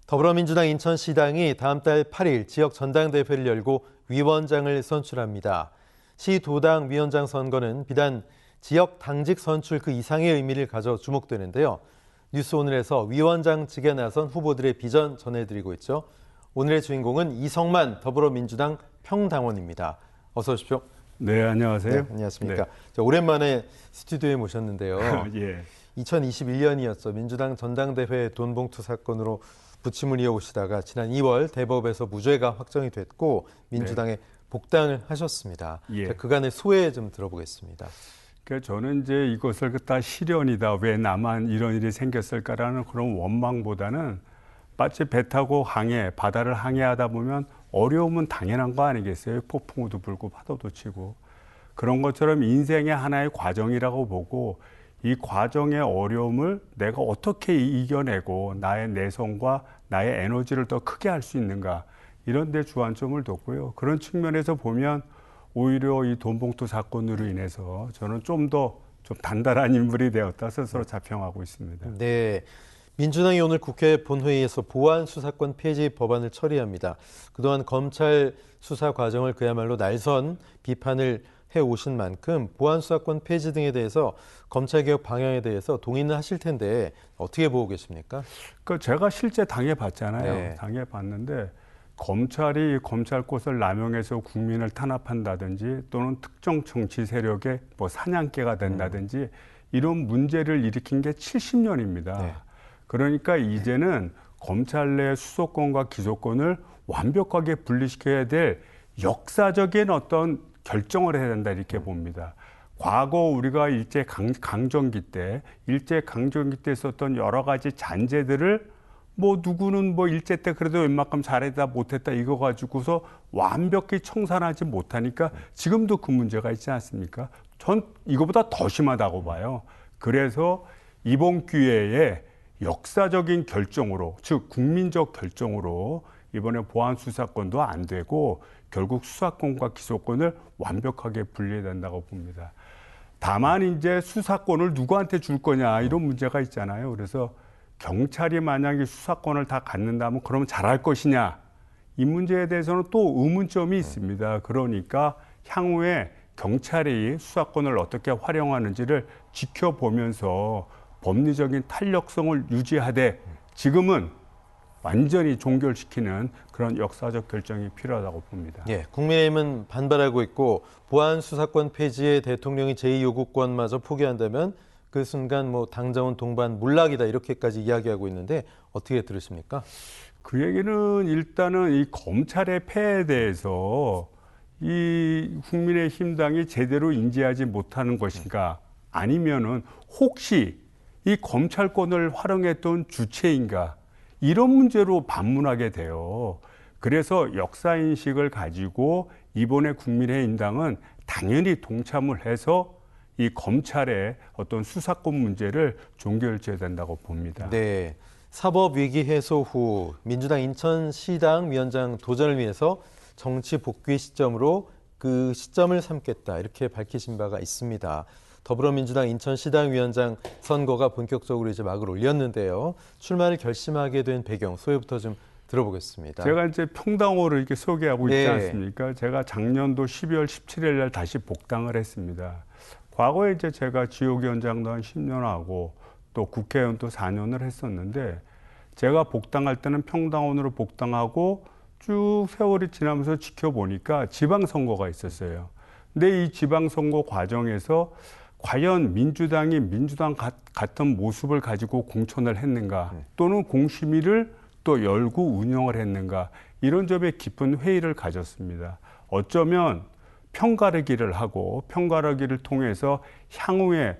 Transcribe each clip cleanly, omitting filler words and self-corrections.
더불어민주당 인천시당이 다음 달 8일 지역 전당대회를 열고 위원장을 선출합니다. 시도당 위원장 선거는 비단 지역 당직 선출 그 이상의 의미를 가져 주목되는데요. 뉴스오늘에서 위원장직에 나선 후보들의 비전 전해드리고 있죠. 오늘의 주인공은 이성만 더불어민주당 평당원입니다. 어서 오십시오. 네, 안녕하세요. 네, 안녕하십니까. 네. 오랜만에 스튜디오에 모셨는데요. 예. 2021년이었죠. 민주당 전당대회 돈봉투 사건으로 부침을 이어오시다가 지난 2월 대법에서 무죄가 확정이 됐고 민주당에 복당을 하셨습니다. 예. 그간의 소회 좀 들어보겠습니다. 그러니까 저는 이제 이것을 다 시련이다. 왜 나만 이런 일이 생겼을까라는 그런 원망보다는 마치 배 타고 바다를 항해하다 보면 어려움은 당연한 거 아니겠어요? 폭풍우도 불고 파도도 치고. 그런 것처럼 인생의 하나의 과정이라고 보고 이 과정의 어려움을 내가 어떻게 이겨내고 나의 내성과 나의 에너지를 더 크게 할 수 있는가 이런 데 주안점을 뒀고요. 그런 측면에서 보면 오히려 이 돈봉투 사건으로 인해서 저는 좀 단단한 인물이 되었다 스스로 자평하고 있습니다. 네, 민주당이 오늘 국회 본회의에서 보안 수사권 폐지 법안을 처리합니다. 그동안 검찰 수사 과정을 그야말로 날선 비판을 해오신 만큼 보안 수사권 폐지 등에 대해서 검찰개혁 방향에 대해서 동의는 하실 텐데 어떻게 보고 계십니까? 제가 실제 당해봤잖아요. 네. 당해봤는데 검찰이 검찰권을 남용해서 국민을 탄압한다든지 또는 특정 정치 세력의 사냥개가 된다든지 이런 문제를 일으킨 게 70년입니다. 네. 그러니까 이제는 검찰 내 수사권과 기소권을 완벽하게 분리시켜야 될 역사적인 어떤 결정을 해야 된다 이렇게 봅니다. 과거 우리가 일제강점기 때 썼던 여러 가지 잔재들을 누구는 일제 때 그래도 웬만큼 잘했다 못했다 이거 가지고서 완벽히 청산하지 못하니까 지금도 그 문제가 있지 않습니까? 전 이거보다 더 심하다고 봐요. 그래서 이번 기회에 역사적인 결정으로, 즉 국민적 결정으로 이번에 보안 수사권도 안 되고 결국 수사권과 기소권을 완벽하게 분리해야 된다고 봅니다. 다만 이제 수사권을 누구한테 줄 거냐 이런 문제가 있잖아요. 그래서 경찰이 만약에 수사권을 다 갖는다면 그러면 잘할 것이냐 이 문제에 대해서는 또 의문점이 있습니다. 그러니까 향후에 경찰이 수사권을 어떻게 활용하는지를 지켜보면서 법리적인 탄력성을 유지하되 지금은 완전히 종결시키는 그런 역사적 결정이 필요하다고 봅니다. 예, 국민의힘은 반발하고 있고 보안 수사권 폐지에 대통령이 제2요구권마저 포기한다면 그 순간 당정은 동반 몰락이다 이렇게까지 이야기하고 있는데 어떻게 들으십니까? 그 얘기는 일단은 이 검찰의 폐해에 대해서 이 국민의힘당이 제대로 인지하지 못하는 것인가 아니면은 혹시 이 검찰권을 활용했던 주체인가 이런 문제로 반문하게 돼요. 그래서 역사인식을 가지고 이번에 국민의힘당은 당연히 동참을 해서 이 검찰의 어떤 수사권 문제를 종결지어야 된다고 봅니다. 네, 사법위기 해소 후 민주당 인천시당 위원장 도전을 위해서 정치 복귀 시점으로 그 시점을 삼겠다 이렇게 밝히신 바가 있습니다. 더불어민주당 인천시당 위원장 선거가 본격적으로 이제 막을 올렸는데요. 출마를 결심하게 된 배경 소회부터 좀 들어보겠습니다. 제가 이제 평당호를 이렇게 소개하고 있지 네. 않습니까? 제가 작년도 12월 17일 날 다시 복당을 했습니다. 과거에 이제 제가 지역위원장도 한 10년 하고 또 국회의원도 4년을 했었는데 제가 복당할 때는 평당원으로 복당하고 쭉 세월이 지나면서 지켜보니까 지방선거가 있었어요. 근데 이 지방선거 과정에서 과연 민주당이 민주당 같은 모습을 가지고 공천을 했는가 또는 공심위를 또 열고 운영을 했는가 이런 점에 깊은 회의를 가졌습니다. 어쩌면 편가르기를 하고 편가르기를 통해서 향후에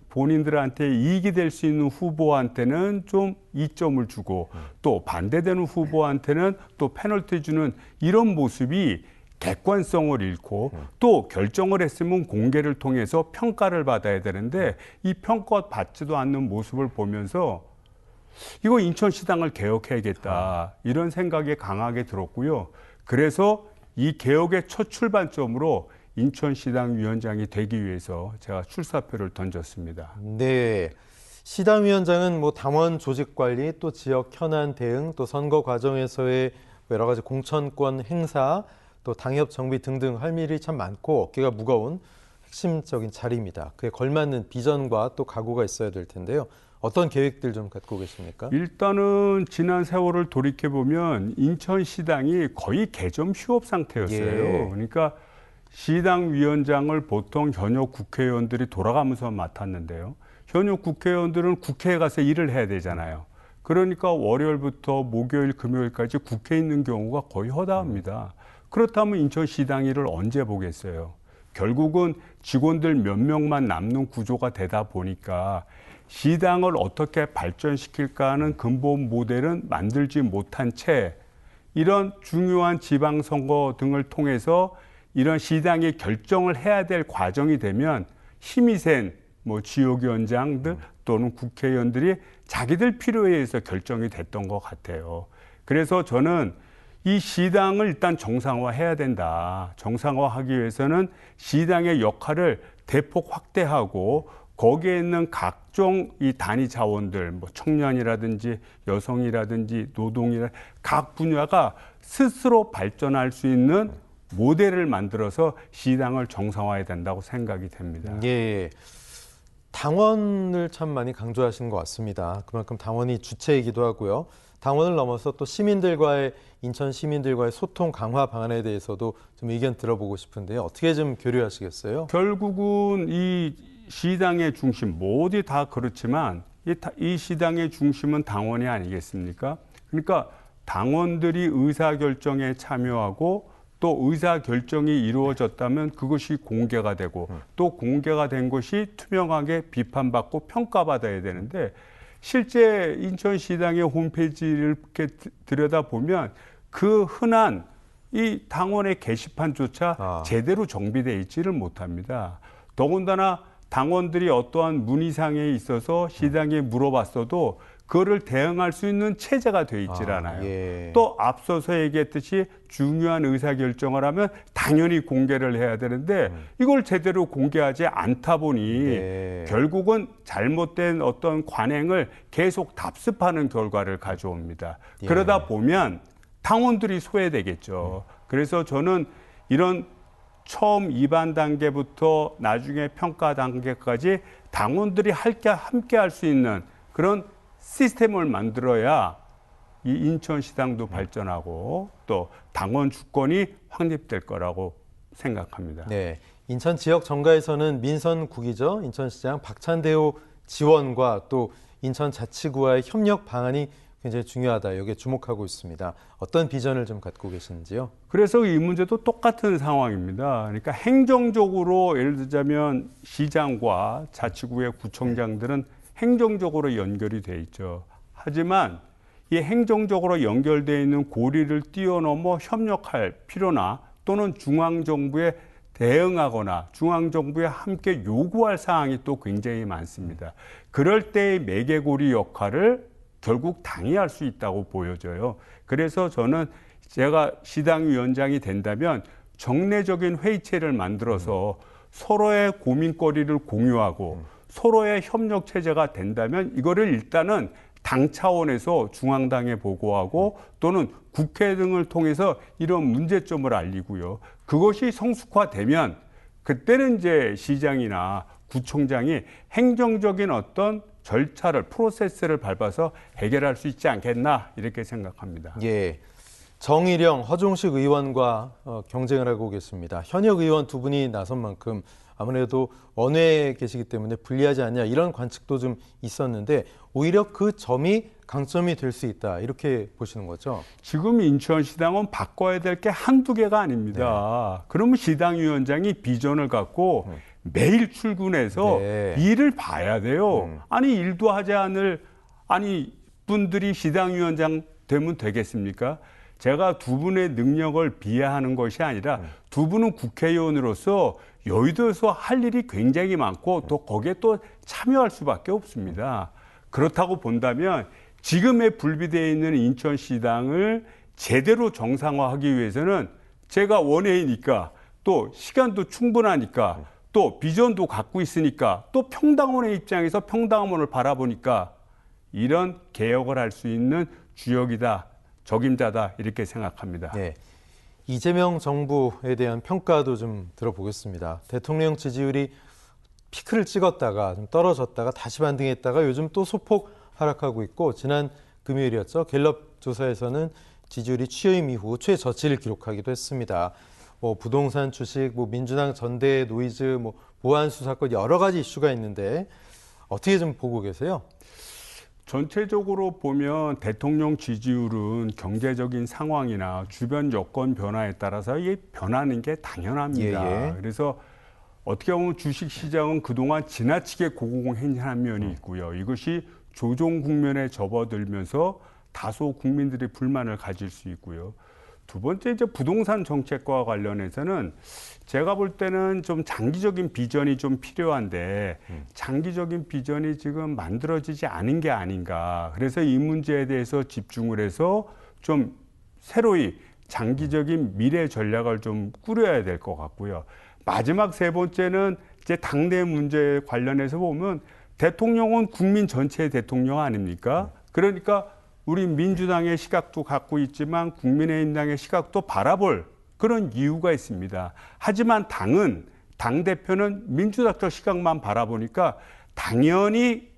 본인들한테 이익이 될 수 있는 후보한테는 좀 이점을 주고 또 반대되는 후보한테는 또 페널티 주는 이런 모습이 객관성을 잃고 또 결정을 했으면 공개를 통해서 평가를 받아야 되는데 이 평가받지도 않는 모습을 보면서 이거 인천시당을 개혁해야겠다 이런 생각이 강하게 들었고요. 그래서 이 개혁의 첫 출발점으로 인천시당 위원장이 되기 위해서 제가 출사표를 던졌습니다. 네, 시당위원장은 뭐 당원 조직 관리, 또 지역 현안 대응, 또 선거 과정에서의 여러 가지 공천권 행사, 또 당협 정비 등등 할 일이 참 많고 어깨가 무거운 핵심적인 자리입니다. 그에 걸맞는 비전과 또 각오가 있어야 될 텐데요. 어떤 계획들 좀 갖고 계십니까? 일단은 지난 세월을 돌이켜 보면 인천시당이 거의 개점 휴업 상태였어요. 예. 그러니까 시당 위원장을 보통 현역 국회의원들이 돌아가면서 맡았는데요. 현역 국회의원들은 국회에 가서 일을 해야 되잖아요. 그러니까 월요일부터 목요일, 금요일까지 국회에 있는 경우가 거의 허다합니다. 그렇다면 인천시당 일을 언제 보겠어요? 결국은 직원들 몇 명만 남는 구조가 되다 보니까 시당을 어떻게 발전시킬까 하는 근본 모델은 만들지 못한 채 이런 중요한 지방선거 등을 통해서 이런 시당이 결정을 해야 될 과정이 되면 힘이 센 뭐 지역위원장들 또는 국회의원들이 자기들 필요에 의해서 결정이 됐던 것 같아요. 그래서 저는 이 시당을 일단 정상화해야 된다. 정상화하기 위해서는 시당의 역할을 대폭 확대하고 거기에 있는 각종 이 단위 자원들, 뭐 청년이라든지 여성이라든지 노동이라 각 분야가 스스로 발전할 수 있는 모델을 만들어서 시당을 정상화해야 된다고 생각이 됩니다. 예. 당원을 참 많이 강조하시는 것 같습니다. 그만큼 당원이 주체이기도 하고요. 당원을 넘어서 또 시민들과의 인천 시민들과의 소통 강화 방안에 대해서도 좀 의견 들어보고 싶은데요. 어떻게 좀 교류하시겠어요? 결국은 이 시당의 중심, 모두 다 그렇지만 이 시당의 중심은 당원이 아니겠습니까? 그러니까 당원들이 의사결정에 참여하고 또 의사결정이 이루어졌다면 그것이 공개가 되고 또 공개가 된 것이 투명하게 비판받고 평가받아야 되는데 실제 인천시당의 홈페이지를 이렇게 들여다보면 그 흔한 이 당원의 게시판조차 제대로 정비되어 있지를 못합니다. 더군다나 당원들이 어떠한 문의사항에 있어서 시당에 물어봤어도 그거를 대응할 수 있는 체제가 되어 있질 않아요. 예. 또 앞서서 얘기했듯이 중요한 의사결정을 하면 당연히 공개를 해야 되는데 이걸 제대로 공개하지 않다 보니 네. 결국은 잘못된 어떤 관행을 계속 답습하는 결과를 가져옵니다. 예. 그러다 보면 당원들이 소외되겠죠. 그래서 저는 이런 처음 입안 단계부터 나중에 평가 단계까지 당원들이 함께 할 수 있는 그런 시스템을 만들어야 이 인천시당도 발전하고 또 당원 주권이 확립될 거라고 생각합니다. 네, 인천 지역 정가에서는 민선국이죠. 인천시장 박찬대호 지원과 또 인천자치구와의 협력 방안이 굉장히 중요하다. 여기에 주목하고 있습니다. 어떤 비전을 좀 갖고 계시는지요? 그래서 이 문제도 똑같은 상황입니다. 그러니까 행정적으로 예를 들자면 시장과 자치구의 구청장들은 행정적으로 연결이 돼 있죠. 하지만 이 행정적으로 연결되어 있는 고리를 뛰어넘어 협력할 필요나 또는 중앙정부에 대응하거나 중앙정부에 함께 요구할 사항이 또 굉장히 많습니다. 그럴 때의 매개고리 역할을 결국 당이 할 수 있다고 보여져요. 그래서 저는 제가 시당위원장이 된다면 정례적인 회의체를 만들어서 서로의 고민거리를 공유하고 서로의 협력 체제가 된다면 이거를 일단은 당 차원에서 중앙당에 보고하고 또는 국회 등을 통해서 이런 문제점을 알리고요. 그것이 성숙화되면 그때는 이제 시장이나 구청장이 행정적인 어떤 절차를 프로세스를 밟아서 해결할 수 있지 않겠나 이렇게 생각합니다. 예, 정일영, 허종식 의원과 경쟁을 하고 계십니다. 현역 의원 두 분이 나선 만큼 아무래도 원외에 계시기 때문에 불리하지 않냐 이런 관측도 좀 있었는데 오히려 그 점이 강점이 될 수 있다 이렇게 보시는 거죠? 지금 인천시당은 바꿔야 될 게 한두 개가 아닙니다. 그러면 시당위원장이 비전을 갖고 매일 출근해서 일을 봐야 돼요. 아니 일도 하지 않을 분들이 시당위원장 되면 되겠습니까? 제가 두 분의 능력을 비하하는 것이 아니라 두 분은 국회의원으로서 여의도에서 할 일이 굉장히 많고 또 거기에 또 참여할 수밖에 없습니다. 그렇다고 본다면 지금의 불비되어 있는 인천시당을 제대로 정상화하기 위해서는 제가 원외이니까 또 시간도 충분하니까 또 비전도 갖고 있으니까 또 평당원의 입장에서 평당원을 바라보니까 이런 개혁을 할 수 있는 주역이다, 적임자다 이렇게 생각합니다. 네. 이재명 정부에 대한 평가도 좀 들어보겠습니다. 대통령 지지율이 피크를 찍었다가 좀 떨어졌다가 다시 반등했다가 요즘 또 소폭 하락하고 있고 지난 금요일이었죠. 갤럽 조사에서는 지지율이 취임 이후 최저치를 기록하기도 했습니다. 부동산 주식, 민주당 전대 노이즈, 보안수 사건 여러 가지 이슈가 있는데 어떻게 좀 보고 계세요? 전체적으로 보면 대통령 지지율은 경제적인 상황이나 주변 여건 변화에 따라서 이게 변하는 게 당연합니다. 그래서 어떻게 보면 주식시장은 그동안 지나치게 고공행진한 면이 있고요. 이것이 조정 국면에 접어들면서 다소 국민들의 불만을 가질 수 있고요. 두 번째 이제 부동산 정책과 관련해서는 제가 볼 때는 좀 장기적인 비전이 좀 필요한데 장기적인 비전이 지금 만들어지지 않은 게 아닌가. 그래서 이 문제에 대해서 집중을 해서 좀 새로이 장기적인 미래 전략을 좀 꾸려야 될 것 같고요. 마지막 세 번째는 이제 당내 문제에 관련해서 보면 대통령은 국민 전체의 대통령 아닙니까? 그러니까 우리 민주당의 시각도 갖고 있지만 국민의힘당의 시각도 바라볼 그런 이유가 있습니다. 하지만 당대표는 민주당적 시각만 바라보니까 당연히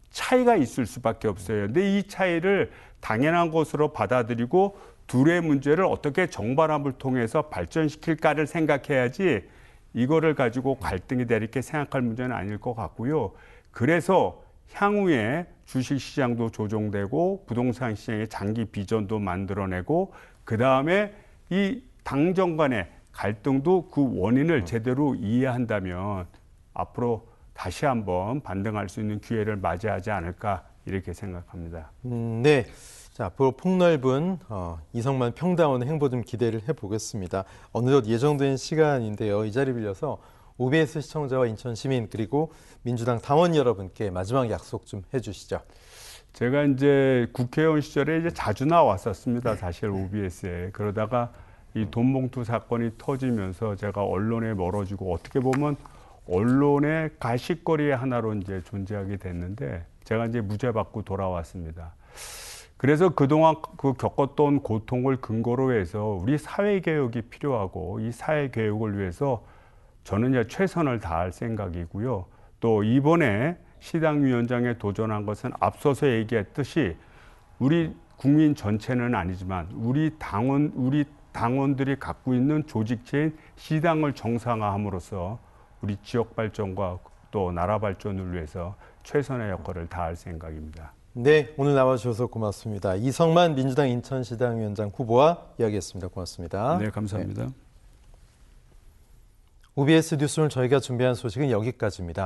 차이가 있을 수밖에 없어요. 근데 이 차이를 당연한 것으로 받아들이고 둘의 문제를 어떻게 정반합을 통해서 발전시킬까를 생각해야지 이거를 가지고 갈등이 될 이렇게 생각할 문제는 아닐 것 같고요. 그래서 향후에 주식시장도 조정되고 부동산 시장의 장기 비전도 만들어내고 그다음에 이 당정 간의 갈등도 그 원인을 제대로 이해한다면 앞으로 다시 한번 반등할 수 있는 기회를 맞이하지 않을까 이렇게 생각합니다. 네. 자, 앞으로 폭넓은 이성만 평당원의 행보 좀 기대를 해보겠습니다. 어느덧 예정된 시간인데요. 이 자리 빌려서 OBS 시청자와 인천 시민 그리고 민주당 당원 여러분께 마지막 약속 좀 해주시죠. 제가 이제 국회의원 시절에 이제 자주 나왔었습니다. 사실 OBS에. 그러다가 이 돈봉투 사건이 터지면서 제가 언론에 멀어지고 어떻게 보면 언론의 가십거리의 하나로 이제 존재하게 됐는데 제가 이제 무죄 받고 돌아왔습니다. 그래서 그동안 그 겪었던 고통을 근거로 해서 우리 사회개혁이 필요하고 이 사회개혁을 위해서 저는 이제 최선을 다할 생각이고요. 또 이번에 시당위원장에 도전한 것은 앞서서 얘기했듯이 우리 국민 전체는 아니지만 우리 당원들이 갖고 있는 조직체인 시당을 정상화함으로써 우리 지역 발전과 또 나라 발전을 위해서 최선의 역할을 다할 생각입니다. 네, 오늘 나와주셔서 고맙습니다. 이성만 민주당 인천시당위원장 후보와 이야기했습니다. 고맙습니다. 네, 감사합니다. OBS 뉴스 오늘 저희가 준비한 소식은 여기까지입니다.